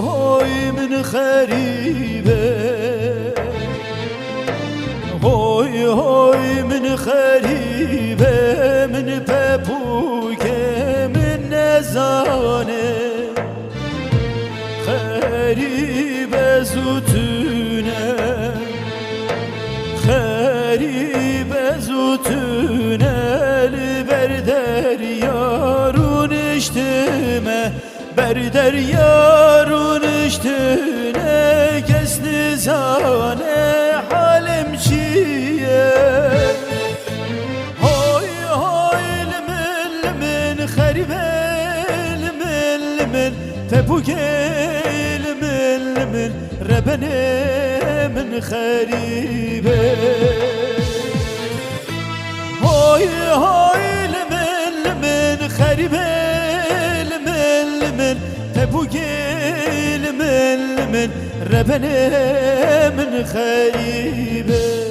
هوي من خريبة هوي هوي من خريبة من بابوك من نزانه خريبة زوتونه خريبة زوتونه لبردر يارون اشتمه بردر يارون اشتنه کس نزانه حالم چیه های های لمن لمن خریبه لمن لمن تبوکه لمن لمن ربنه من خریبه های های لمن لمن خریبه تبوكي من ربنا من خريبه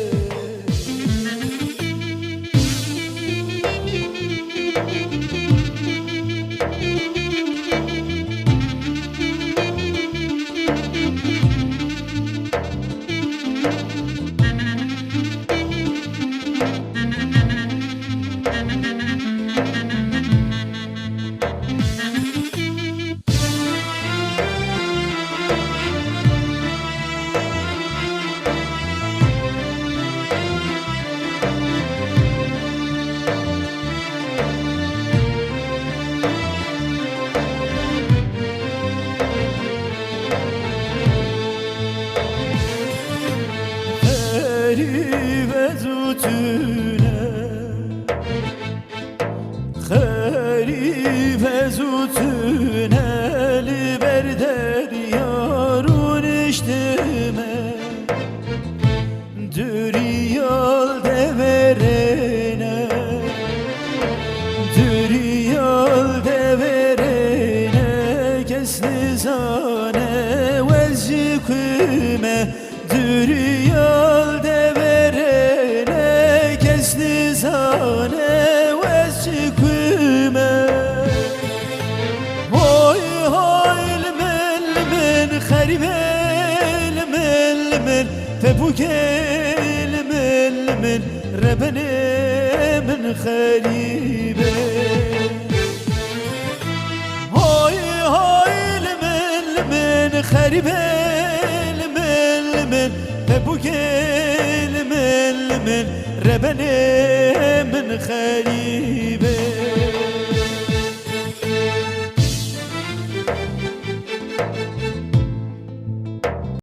خريبة زوتونه خريبة زوتونه لبردر يارون اشتمه دريال دورينه دريال دورينه كس نزانه وزيكمه دريال دورينه كس نزانه وزيكمه هاي هاي لمن لمن خريبه لمن لمن تبوكي لمن لمن ربنا من خريبه هاي هاي لمن لمن خريبه لمن لمن تبوكي لمن لمن ربنا من خريبه